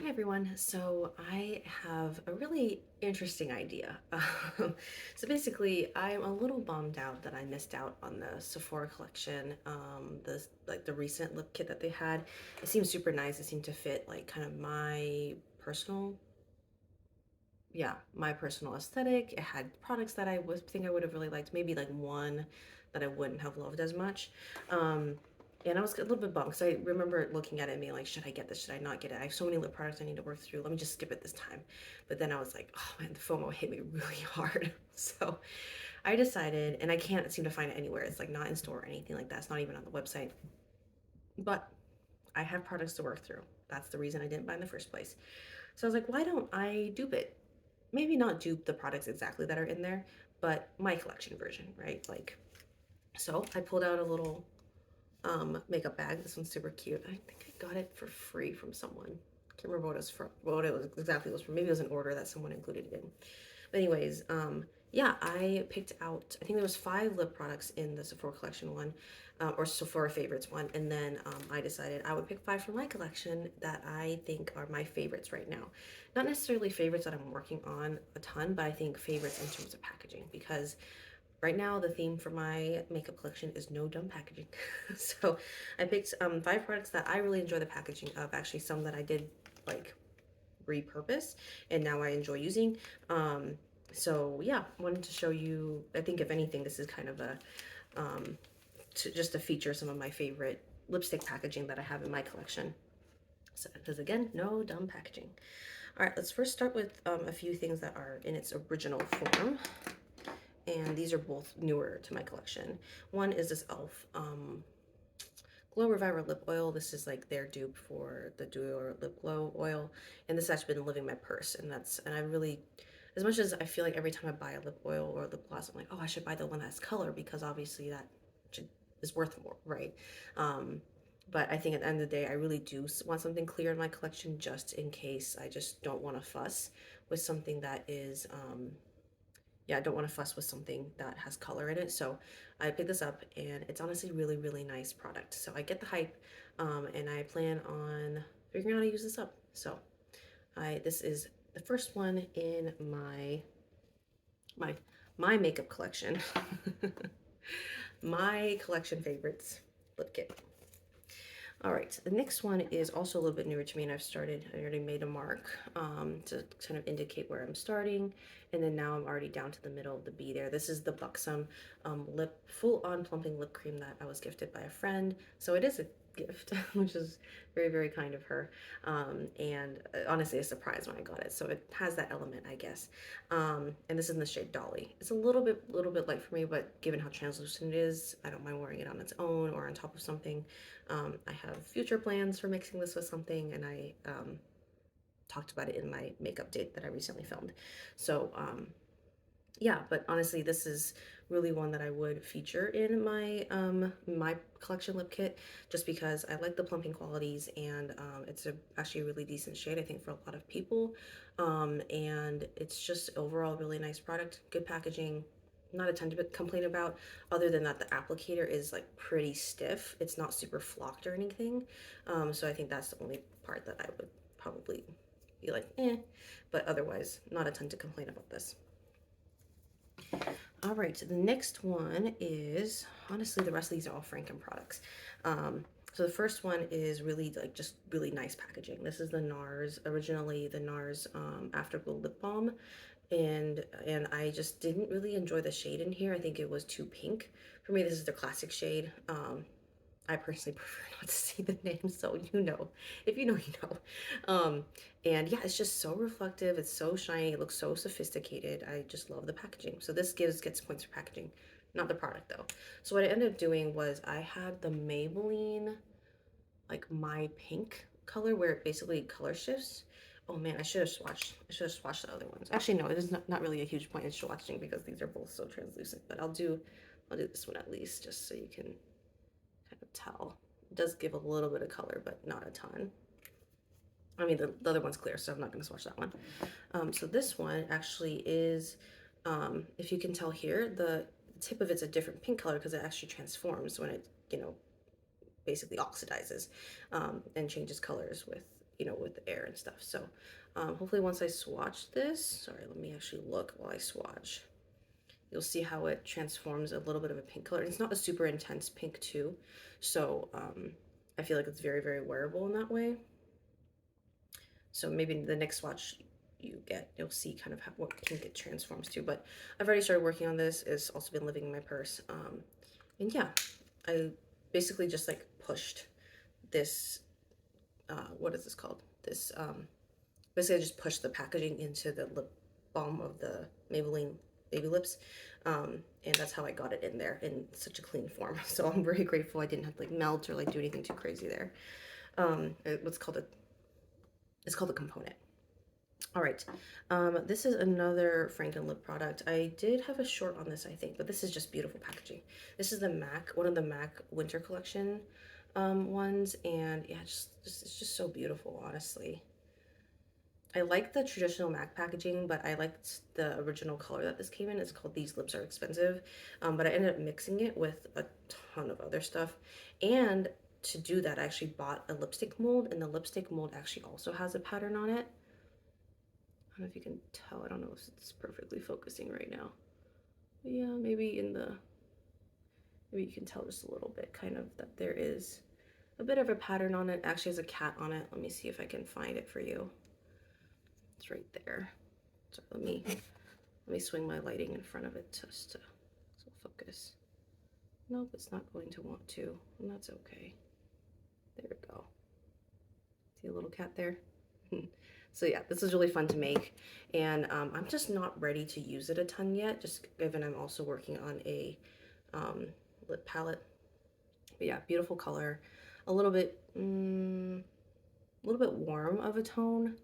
everyone. So I have a really interesting idea. So basically, I'm a little bummed out that I missed out on the Sephora collection. The recent lip kit that they had. It seemed super nice. It seemed to fit like kind of my personal, yeah, my personal aesthetic. It had products that I would think I would have really liked. Maybe like one that I wouldn't have loved as much. Um, and I was a little bit bummed because I remember looking at it and being like, should I get this? Should I not get it? I have so many lip products I need to work through. Let me just skip it this time. But then I was like, oh man, the FOMO hit me really hard. So I decided, and I can't seem to find it anywhere. It's like not in store or anything like that. It's not even on the website. But I have products to work through. That's the reason I didn't buy in the first place. So I was like, why don't I dupe it? Maybe not dupe the products exactly that are in there, but my collection version, right? Like, so I pulled out a little makeup bag. This one's super cute. I think I got it for free from someone. Can't remember what it was from, what it was exactly was from. Maybe it was an order that someone included it in. But anyways, yeah, I picked out, I think there was 5 lip products in the Sephora collection one, or Sephora favorites one, and then I decided I would pick 5 from my collection that I think are my favorites right now. Not necessarily favorites that I'm working on a ton, but I think favorites in terms of packaging, because right now the theme for my makeup collection is no dumb packaging. So I picked 5 products that I really enjoy the packaging of, actually some that I did like repurpose and now I enjoy using. So yeah, wanted to show you, I think if anything, this is kind of a just to feature some of my favorite lipstick packaging that I have in my collection. So, because again, no dumb packaging. All right, let's first start with a few things that are in its original form. And these are both newer to my collection. One is this e.l.f. Glow Reviver Lip Oil. This is like their dupe for the Duo Lip Glow Oil. And this has been living my purse. And I really, as much as I feel like every time I buy a lip oil or a lip gloss, I'm like, oh, I should buy the one that has color because obviously that is worth more, right? Um, but I think at the end of the day, I really do want something clear in my collection just in case I just don't want to fuss with something that is, yeah, I don't want to fuss with something that has color in it. So I picked this up and it's honestly really, really nice product. So I get the hype, and I plan on figuring out how to use this up. So this is the first one in my my makeup collection. My collection favorites lip kit. All right, the next one is also a little bit newer to me, and I already made a mark to kind of indicate where I'm starting, and then now I'm already down to the middle of the B there. This is the Buxom full-on plumping lip cream that I was gifted by a friend, so it is a gift, which is very, very kind of her, and honestly a surprise when I got it, so it has that element, I guess. And this is in the shade Dolly. It's a little bit light for me, but given how translucent it is, I don't mind wearing it on its own or on top of something. I have future plans for mixing this with something, and I talked about it in my makeup date that I recently filmed. So yeah, but honestly, this is really one that I would feature in my collection lip kit, just because I like the plumping qualities, and it's actually a really decent shade, I think, for a lot of people. And it's just overall really nice product, good packaging, not a ton to complain about, other than that the applicator is like pretty stiff. It's not super flocked or anything. So I think that's the only part that I would probably be like, eh, but otherwise, not a ton to complain about this. All right, so the next one is, honestly, the rest of these are all Franken products. So the first one is really like just really nice packaging. This is the NARS, originally the NARS Afterglow Lip Balm. And I just didn't really enjoy the shade in here. I think it was too pink. For me, this is the classic shade. I personally prefer not to see the name, so you know. If you know, you know. And yeah, it's just so reflective. It's so shiny. It looks so sophisticated. I just love the packaging. So this gets points for packaging, not the product though. So what I ended up doing was I had the Maybelline, like My Pink color, where it basically color shifts. Oh man, I should have swatched. I should have swatched the other ones. Actually, no, it is not really a huge point in swatching because these are both so translucent. But I'll do this one at least, just so you can kind of tell. It does give a little bit of color, but not a ton. I mean, the other one's clear, so I'm not going to swatch that one. So this one actually is, if you can tell here, the tip of it's a different pink color because it actually transforms when it, basically oxidizes and changes colors with with the air and stuff. So hopefully once I swatch this, sorry, let me actually look while I swatch. You'll see how it transforms a little bit of a pink color. It's not a super intense pink too. So I feel like it's very, very wearable in that way. So maybe the next swatch you'll see kind of what pink it transforms to. But I've already started working on this. It's also been living in my purse. And yeah, I basically just like pushed this, what is this called? This, basically I just pushed the packaging into the lip balm of the Maybelline Baby Lips. And that's how I got it in there in such a clean form. So I'm very grateful I didn't have to like melt or like do anything too crazy there. It's called a component. All right, this is another Franken lip product. I did have a short on this, I think, but this is just beautiful packaging. This is the MAC, one of the MAC winter collection ones, and yeah, it's just so beautiful, honestly. I like the traditional MAC packaging, but I liked the original color that this came in. It's called These Lips Are Expensive, but I ended up mixing it with a ton of other stuff. And to do that, I actually bought a lipstick mold, and the lipstick mold actually also has a pattern on it. I don't know if you can tell. I don't know if it's perfectly focusing right now. But yeah, maybe you can tell just a little bit kind of that there is a bit of a pattern on it. Actually has a cat on it. Let me see if I can find it for you. It's right there. So let me swing my lighting in front of it just to so focus. Nope, it's not going to want to, and that's okay. There we go. See a little cat there? So yeah, this is really fun to make, and I'm just not ready to use it a ton yet, just given I'm also working on a lip palette. But yeah, beautiful color, a little bit warm of a tone,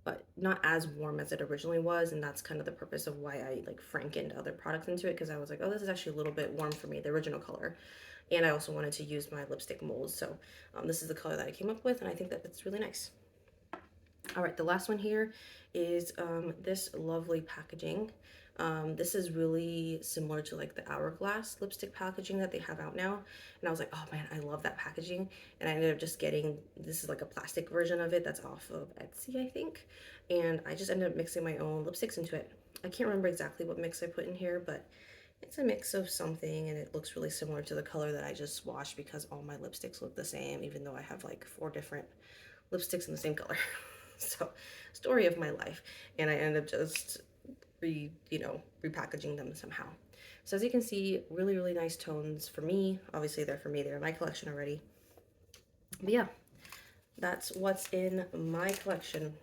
but not as warm as it originally was, and that's kind of the purpose of why I like frankened other products into it, because I was like, oh, this is actually a little bit warm for me, the original color. And I also wanted to use my lipstick molds, so this is the color that I came up with, and I think that it's really nice. All right, the last one here is this lovely packaging. This is really similar to like the Hourglass lipstick packaging that they have out now. And I was like, oh man, I love that packaging. And I ended up just getting, this is like a plastic version of it that's off of Etsy, I think. And I just ended up mixing my own lipsticks into it. I can't remember exactly what mix I put in here, but it's a mix of something, and it looks really similar to the color that I just swatched, because all my lipsticks look the same, even though I have like 4 different lipsticks in the same color. So, story of my life. And I ended up just repackaging them somehow. So as you can see, really, really nice tones for me. Obviously they're for me, they're in my collection already. But yeah, that's what's in my collection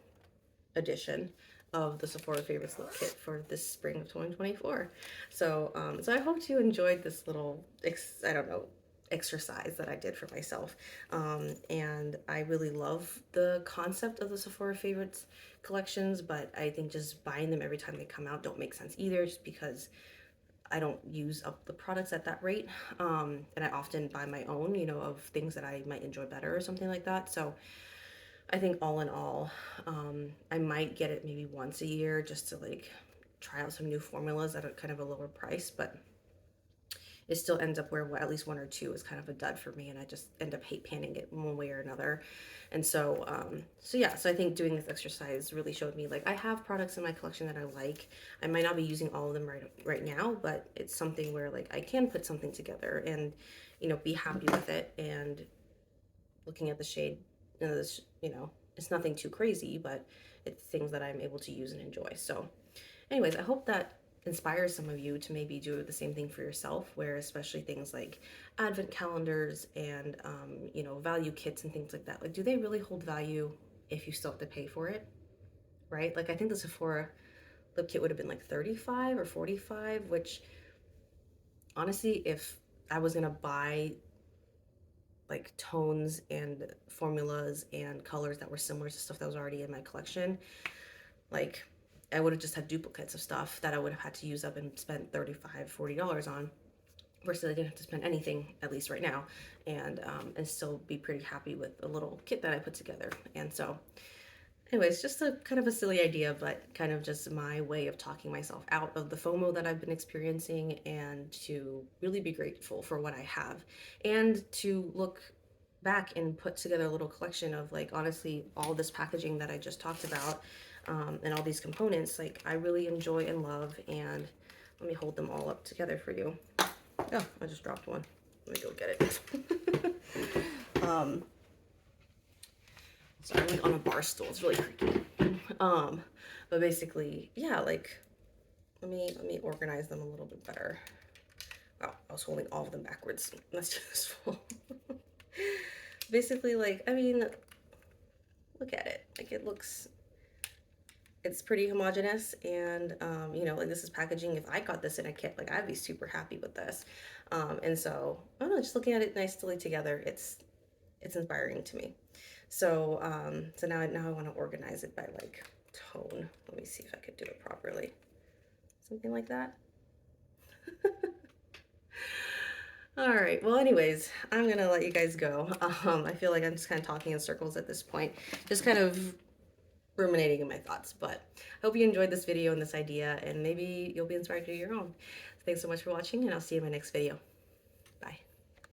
edition of the Sephora Favorites Lip Kit for this spring of 2024. So, so I hope you enjoyed this little, I don't know, exercise that I did for myself. And I really love the concept of the Sephora Favorites collections, but I think just buying them every time they come out don't make sense either, just because I don't use up the products at that rate. And I often buy my own, of things that I might enjoy better or something like that. So I think all in all, I might get it maybe once a year just to like try out some new formulas at a kind of a lower price, but it still ends up where at least 1 or 2 is kind of a dud for me, and I just end up hate panning it one way or another. And so, so I think doing this exercise really showed me like I have products in my collection that I like. I might not be using all of them right now, but it's something where like I can put something together and be happy with it. And looking at the shade, it's nothing too crazy, but it's things that I'm able to use and enjoy. So anyways, I hope that inspires some of you to maybe do the same thing for yourself, where especially things like advent calendars and value kits and things like that, like do they really hold value if you still have to pay for it, right? Like I think the Sephora lip kit would have been like 35 or 45, which honestly, if I was gonna buy like tones and formulas and colors that were similar to stuff that was already in my collection, like I would have just had duplicates of stuff that I would have had to use up and spend $35-$40 on, versus I didn't have to spend anything, at least right now, and still be pretty happy with the little kit that I put together. And so anyways, just a kind of a silly idea, but kind of just my way of talking myself out of the FOMO that I've been experiencing, and to really be grateful for what I have, and to look back and put together a little collection of like honestly all this packaging that I just talked about, and all these components like I really enjoy and love. And let me hold them all up together for you. Oh, I just dropped one. Let me go get it. um, so I'm like on a bar stool. It's really creaky. But basically, yeah, like let me organize them a little bit better. Wow, I was holding all of them backwards. That's useful. Basically, like, I mean, look at it. Like, it's pretty homogeneous, and you know, like this is packaging. If I got this in a kit, like I'd be super happy with this. And so I don't know, just looking at it nicely together, it's inspiring to me. So so now I want to organize it by like tone. Let me see if I could do it properly. Something like that. All right. Well, anyways, I'm gonna let you guys go. I feel like I'm just kind of talking in circles at this point, just kind of ruminating in my thoughts. But I hope you enjoyed this video and this idea, and maybe you'll be inspired to do your own. Thanks so much for watching, and I'll see you in my next video.